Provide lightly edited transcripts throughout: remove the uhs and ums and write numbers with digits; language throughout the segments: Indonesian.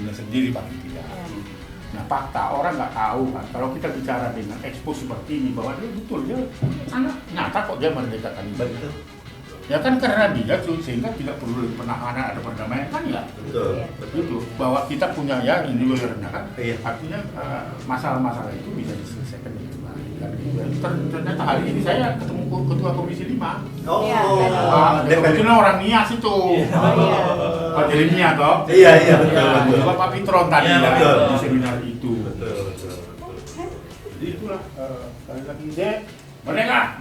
kondisinya sendiri paling tidak. Nah fakta orang nggak tahu kan, kalau kita bicara dengan expose seperti ini bahwa dia betul dia anak nyata kok dia merdeka Taliban itu. Ya kan karena dia sehingga tidak perlu penahanan atau perdamaian kan ya. Betul. Betul. Bahwa kita punya ya ini lawyernya kan. Iya. Artinya masalah-masalah itu bisa diselesaikan dengan baik. Ternyata hari ini saya ketemu ketua komisi 5. Oh, Kebetulan orang Nias itu. Pak Jeremia toh. Iya betul. Pak Pitron tadi Iya, ya, betul. di seminar itu. Betul. Jadi itulah sekali lagi deh merdeka.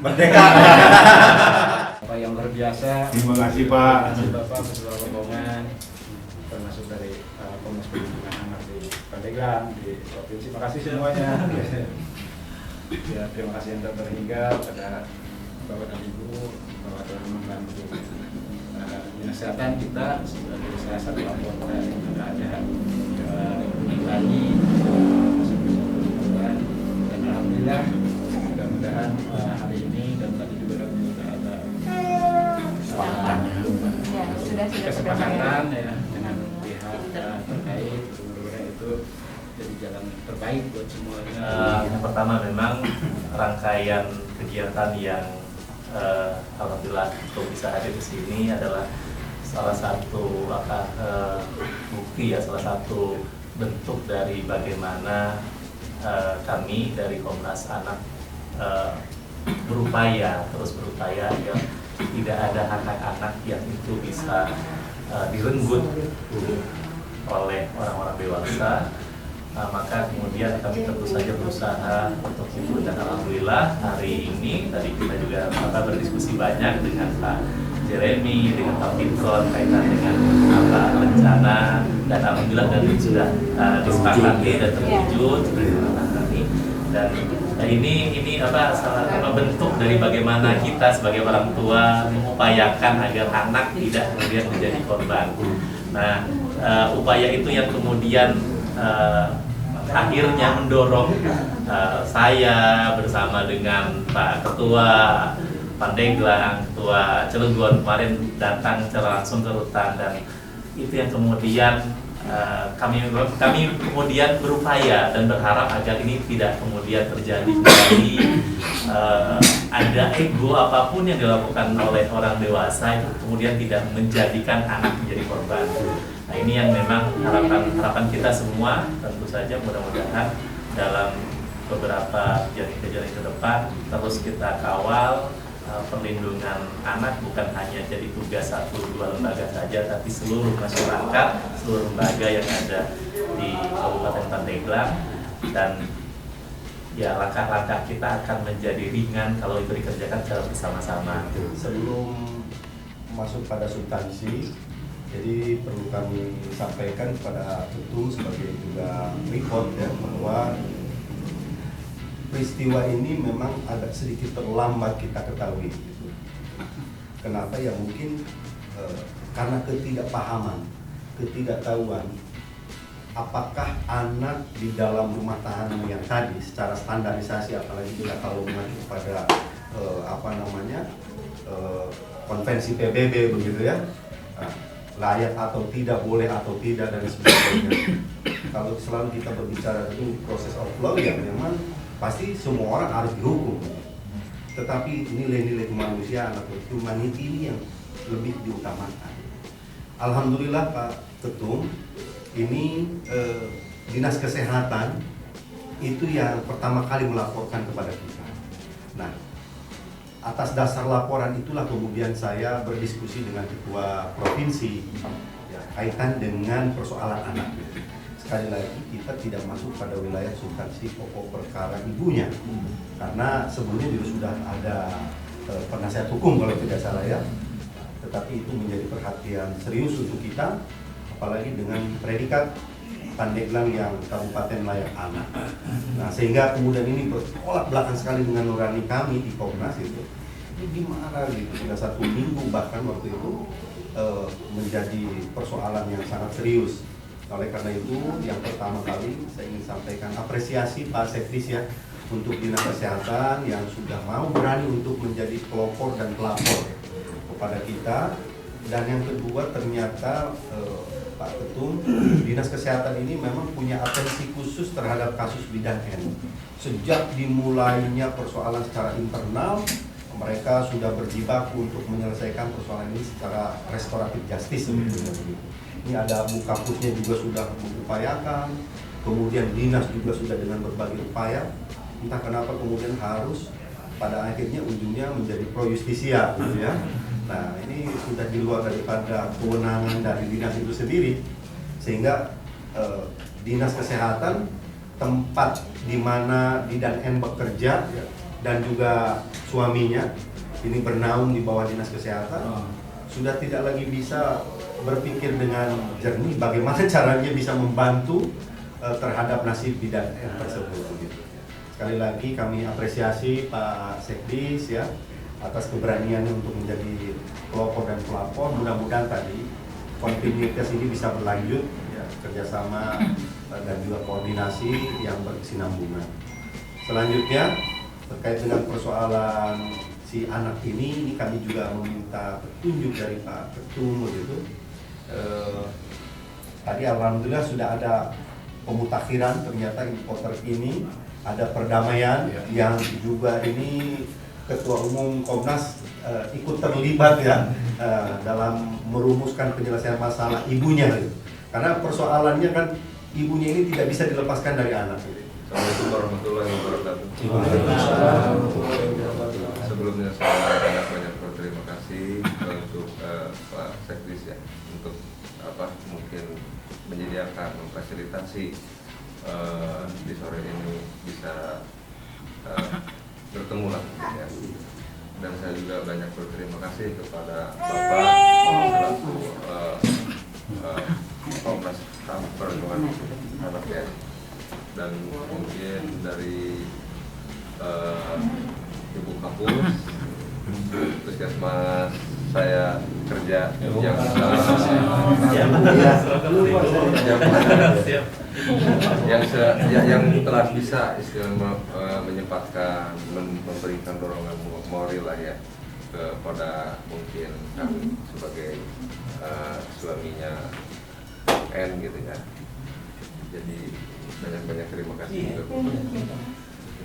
Apa yang luar biasa. Terima kasih Pak. Terima kasih Bapak Ketua Rombongan, termasuk dari Komnas Perlindungan Anak di Pandeglang, di provinsi. Terima kasih semuanya. Ya, terima kasih yang terhingga pada Bapak dan Ibu bahwa telah membantu dinas kesehatan kita sebagai saya satu laporan yang ada lagi dan alhamdulillah mudah-mudahan hari ini dan tadi juga ada kesepakatan ya dengan pihak terkait, mudah-mudahan itu jadi jalan terbaik buat semuanya. Yang pertama memang rangkaian kegiatan yang alhamdulillah untuk bisa hadir di sini adalah salah satu bukti ya, salah satu bentuk dari bagaimana kami dari Komnas Anak terus berupaya agar tidak ada anak-anak yang itu bisa direnggut oleh orang-orang dewasa. Maka kemudian kami tentu saja berusaha untuk itu, dan alhamdulillah hari ini tadi kita juga berdiskusi banyak dengan Pak Jeremy, dengan Pak Pitron kaitan dengan rencana, dan alhamdulillah dan sudah disepakati dan terwujud kami. Dan ini salah bentuk dari bagaimana kita sebagai orang tua mengupayakan agar anak tidak kemudian menjadi korban. Nah, upaya itu yang kemudian akhirnya mendorong saya bersama dengan Pak Ketua Pandeglang, Ketua Cilegon kemarin datang secara langsung ke rutan, dan itu yang kemudian kami kemudian berupaya dan berharap agar ini tidak kemudian terjadi kembali ada ego apapun yang dilakukan oleh orang dewasa itu kemudian tidak menjadikan anak menjadi korban. Nah, ini yang memang harapan kita semua, tentu saja mudah-mudahan dalam beberapa kejadian ke depan terus kita kawal perlindungan anak bukan hanya jadi tugas 1-2 lembaga saja, tapi seluruh masyarakat, seluruh lembaga yang ada di Kabupaten Pandeglang, dan ya langkah-langkah kita akan menjadi ringan kalau itu dikerjakan secara bersama-sama. Sebelum masuk pada substansi, jadi perlu kami sampaikan kepada Ketum sebagai juga report ya, bahwa peristiwa ini memang agak sedikit terlambat kita ketahui gitu. Kenapa ya, mungkin karena ketidakpahaman, ketidaktahuan apakah anak di dalam rumah tahanan yang tadi secara standarisasi, apalagi kita kalau mengacu pada konvensi PBB begitu ya, layak atau tidak, boleh atau tidak, dan sebagainya. Kalau selalu kita berbicara itu proses of law, ya memang pasti semua orang harus dihukum. Tetapi nilai-nilai kemanusiaan atau humanity ini yang lebih diutamakan. Alhamdulillah Pak Ketum, ini Dinas Kesehatan itu yang pertama kali melaporkan kepada kita. Nah, atas dasar laporan itulah kemudian saya berdiskusi dengan Ketua Provinsi ya, kaitan dengan persoalan anak. Sekali lagi kita tidak masuk pada wilayah substansi pokok perkara ibunya, karena sebelumnya juga sudah ada penasihat hukum kalau tidak salah ya. Tetapi itu menjadi perhatian serius untuk kita, apalagi dengan predikat Pandeglang yang kabupaten layak anak. Nah, sehingga kemudian ini bertolak belakang sekali dengan nurani kami di Komnas itu. Ini gimana gitu, sudah 1 minggu bahkan waktu itu menjadi persoalan yang sangat serius. Oleh karena itu, yang pertama kali saya ingin sampaikan apresiasi Pak Sekdis ya untuk Dinas Kesehatan yang sudah mau berani untuk menjadi pelopor dan pelapor kepada kita Dan yang kedua ternyata Pak Ketum, Dinas Kesehatan ini memang punya atensi khusus terhadap kasus bidan N. Sejak dimulainya persoalan secara internal, mereka sudah berjibaku untuk menyelesaikan persoalan ini secara restoratif justice sebetulnya. Ini ada Bu Kapusnya juga sudah mengupayakan, kemudian dinas juga sudah dengan berbagai upaya. Entah kenapa kemudian harus pada akhirnya ujungnya menjadi pro justisia gitu ya. Nah, ini sudah di luar daripada kewenangan dari dinas itu sendiri, sehingga Dinas Kesehatan, tempat di mana Bidan N bekerja dan juga suaminya ini bernaung di bawah Dinas Kesehatan, sudah tidak lagi bisa berpikir dengan jernih bagaimana caranya bisa membantu terhadap nasib Bidan N tersebut. Sekali lagi kami apresiasi Pak Sekdis ya atas keberaniannya untuk menjadi pelopor dan pelapor. Mudah-mudahan tadi kontinuitas ini bisa berlanjut ya, kerjasama dan juga koordinasi yang berkesinambungan. Selanjutnya terkait dengan persoalan si anak ini kami juga meminta petunjuk dari Pak Ketum begitu. Tadi alhamdulillah sudah ada pemutakhiran, ternyata importer ini ada perdamaian yang juga ini Ketua Umum Komnas ikut terlibat ya dalam merumuskan penyelesaian masalah ibunya gitu. Karena persoalannya kan ibunya ini tidak bisa dilepaskan dari anak. Assalamualaikum warahmatullahi wabarakatuh. Sebelumnya saya banyak berterima kasih untuk Pak Sekdis ya untuk mungkin menyediakan memfasilitasi di sore ini bisa bertemu lah ya. Dan saya juga banyak berterima kasih kepada Bapak selaku Komnas HAM Perlindungan Anak ya. Dan mungkin dari Ibu Kapus, puskesmas saya kerja yang telah bisa menyempatkan memberikan dorongan moral lah ya kepada mungkin kami sebagai suaminya N gitu ya. Jadi banyak terima kasih juga.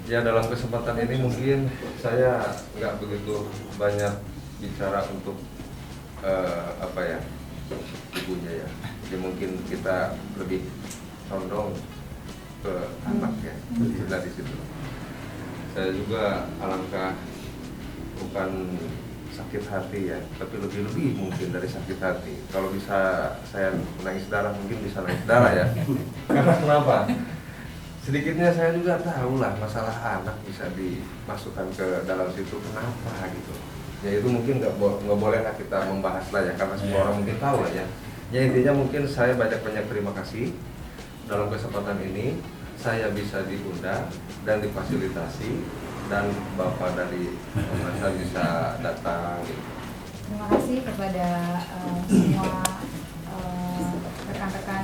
Ya dalam kesempatan ini mungkin saya nggak begitu banyak bicara untuk ibunya ya. Jadi mungkin kita lebih condong ke anak ya, dari situ. Saya juga alangkah bukan sakit hati ya, tapi lebih mungkin dari sakit hati. Kalau bisa saya nangis darah, mungkin bisa nangis darah ya. Karena kenapa? Sedikitnya saya juga tahu lah masalah anak bisa dimasukkan ke dalam situ, kenapa gitu. Ya itu mungkin nggak boleh lah kita membahas lah ya, karena semua orang mungkin tahu lah ya. Ya intinya mungkin saya banyak terima kasih dalam kesempatan ini saya bisa diundang dan difasilitasi dan Bapak dari Komnas bisa datang. Terima kasih kepada semua rekan-rekan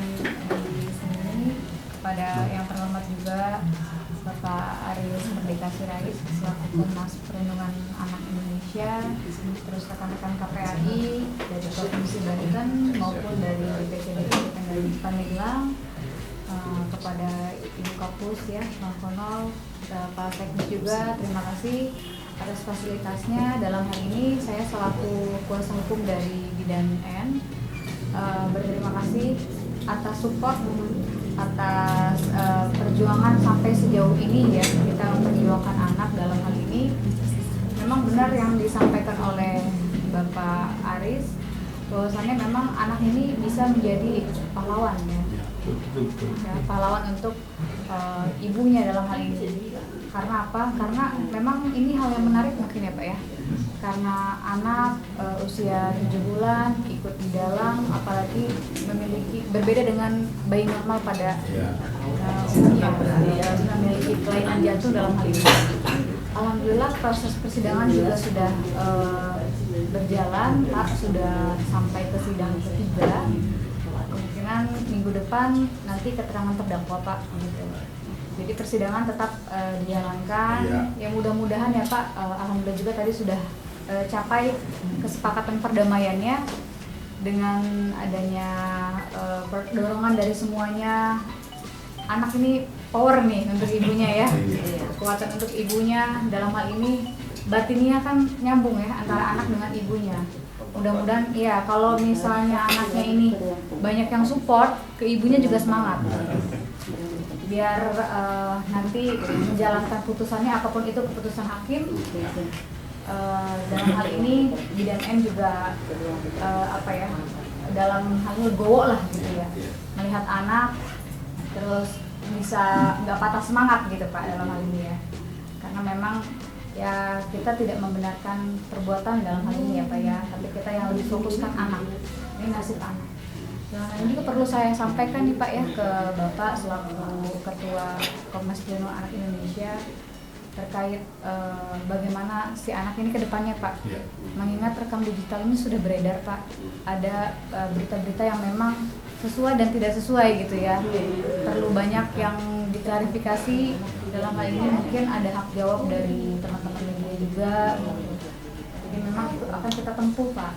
di sini, kepada yang terhormat juga Bapak Aris Merdeka Sirait selaku Komnas Perlindungan Anak Indonesia, terus rekan-rekan KPAI dari Provinsi Banten maupun dari BPCD dari Pandeglang, kepada Ibu Kapus ya, Bang Konol, Pak Sekdis juga terima kasih atas fasilitasnya. Dalam hal ini saya selaku kuasa hukum dari Bidan N berterima kasih atas support, atas perjuangan sampai sejauh ini ya, kita memperjuangkan anak. Dalam hal ini memang benar yang disampaikan oleh Bapak Aris, bahwasannya memang anak ini bisa menjadi pahlawan ya, pahlawan untuk ibunya dalam hal ini. Karena apa? Karena memang ini hal yang menarik mungkin ya Pak ya, karena anak usia 7 bulan ikut di dalam, apalagi berbeda dengan bayi normal pada umumnya, memiliki kelainan jantung dalam hal ini. Alhamdulillah proses persidangan juga sudah berjalan Pak, sudah sampai ke sidang ketiga. Kemungkinan minggu depan nanti keterangan terdakwa Pak gitu. Jadi persidangan tetap dijalankan. Ya mudah-mudahan ya Pak, alhamdulillah juga tadi sudah capai kesepakatan perdamaiannya. dengan adanya dorongan dari semuanya, anak ini power nih untuk ibunya ya, kekuatan untuk ibunya. Dalam hal ini batinnya kan nyambung ya antara anak dengan ibunya. Mudah-mudahan ya kalau misalnya anaknya ini banyak yang support, ke ibunya juga semangat. Biar nanti menjalankan putusannya apapun itu keputusan hakim. Dalam hal ini Bidan N juga dalam hal legowo lah gitu ya, melihat anak terus bisa nggak patah semangat gitu Pak dalam hal ini ya, karena memang ya kita tidak membenarkan perbuatan dalam hal ini ya Pak ya, tapi kita yang lebih fokuskan anak, ini nasib anak. Nah ini juga perlu saya sampaikan nih Pak ya ke Bapak selaku Ketua Komnas Perlindungan Anak Indonesia terkait bagaimana si anak ini ke depannya Pak. Mengingat rekam digital ini sudah beredar Pak, ada berita-berita yang memang sesuai dan tidak sesuai gitu ya. Perlu banyak yang diklarifikasi dalam hal ini, mungkin ada hak jawab dari teman-teman media juga. Jadi memang itu akan kita tempuh Pak,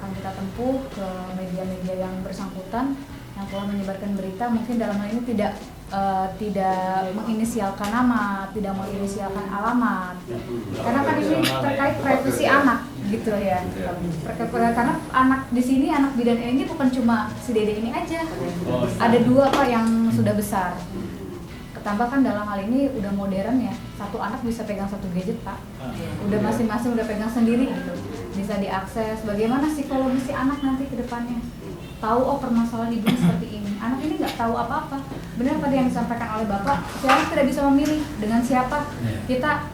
akan kita tempuh ke media-media yang bersangkutan yang telah menyebarkan berita. Mungkin dalam hal ini tidak menginisialkan nama, tidak menginisialkan alamat, karena kan ini terkait privasi anak gitu ya. Karena anak di sini, anak bidan ini bukan cuma si Dede ini aja, ada 2 Pak yang sudah besar. Ketambahkan dalam hal ini udah modern ya, satu anak bisa pegang 1 gadget Pak, udah masing-masing udah pegang sendiri gitu, bisa diakses. Bagaimana psikologi si anak nanti ke depannya? Tahu permasalahan ibunya seperti ini. Anak ini nggak tahu apa-apa. Benar tadi yang disampaikan oleh Bapak, si anak tidak bisa memilih dengan siapa. Kita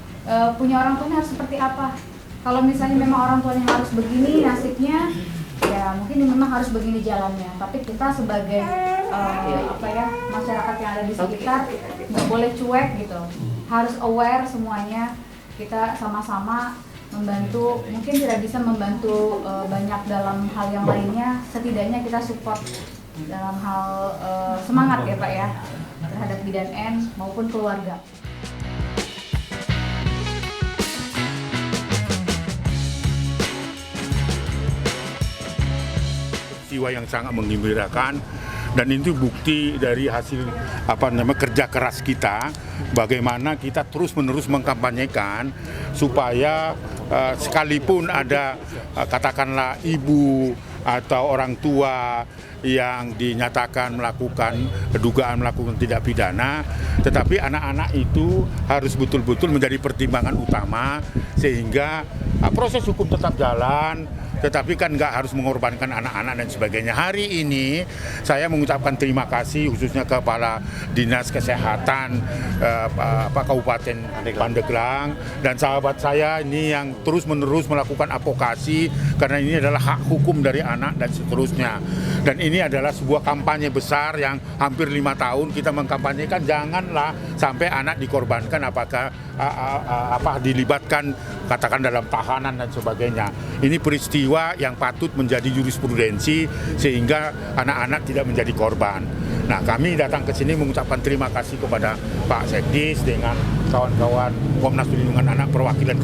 punya orang tuanya harus seperti apa. Kalau misalnya memang orang tuanya harus begini nasibnya, ya mungkin memang harus begini jalannya. Tapi kita sebagai masyarakat yang ada di sekitar nggak boleh cuek gitu. Harus aware semuanya. Kita sama-sama membantu, mungkin tidak bisa membantu banyak dalam hal yang lainnya, setidaknya kita support dalam hal semangat ya Pak ya terhadap Bidan N maupun keluarga. Peristiwa yang sangat menggembirakan, dan itu bukti dari hasil kerja keras kita, bagaimana kita terus-menerus mengkampanyekan supaya sekalipun ada katakanlah ibu atau orang tua yang dinyatakan dugaan melakukan tidak pidana, tetapi anak-anak itu harus betul-betul menjadi pertimbangan utama sehingga proses hukum tetap jalan, tetapi kan nggak harus mengorbankan anak-anak dan sebagainya. Hari ini saya mengucapkan terima kasih khususnya kepada Dinas Kesehatan Kabupaten Pandeglang dan sahabat saya ini yang terus-menerus melakukan advokasi, karena ini adalah hak hukum dari anak dan seterusnya. Dan ini adalah sebuah kampanye besar yang hampir 5 tahun kita mengkampanyekan, janganlah sampai anak dikorbankan, apakah dilibatkan katakan dalam tahanan dan sebagainya. Ini peristiwa yang patut menjadi jurisprudensi sehingga anak-anak tidak menjadi korban. Nah, kami datang ke sini mengucapkan terima kasih kepada Pak Sekdis dengan kawan-kawan Komnas Perlindungan Anak perwakilan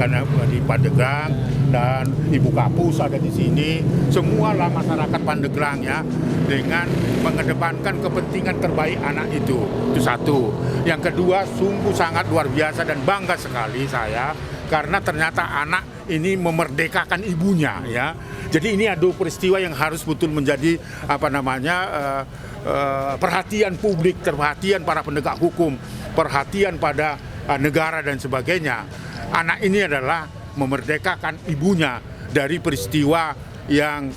di Pandeglang dan Ibu Kapus ada di sini. Semualah masyarakat Pandeglang ya, dengan mengedepankan kepentingan terbaik anak itu. Itu satu. Yang kedua, sungguh sangat luar biasa dan bangga sekali saya karena ternyata anak ini memerdekakan ibunya ya. Jadi ini ada peristiwa yang harus betul menjadi perhatian publik, perhatian para penegak hukum, perhatian pada negara dan sebagainya. Anak ini adalah memerdekakan ibunya dari peristiwa yang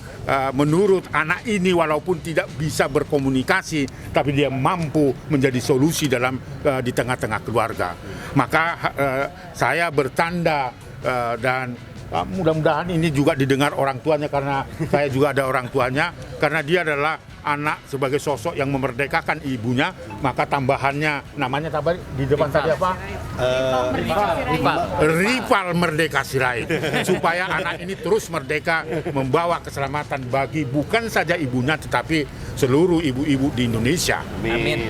menurut anak ini walaupun tidak bisa berkomunikasi, tapi dia mampu menjadi solusi di tengah-tengah keluarga. Maka saya bertanda dan mudah-mudahan ini juga didengar orang tuanya, karena saya juga ada orang tuanya, karena dia adalah anak sebagai sosok yang memerdekakan ibunya. Maka tambahannya namanya di depan tadi apa? Rival Merdeka Sirait, supaya anak ini terus merdeka membawa keselamatan bagi bukan saja ibunya tetapi seluruh ibu-ibu di Indonesia. Amin.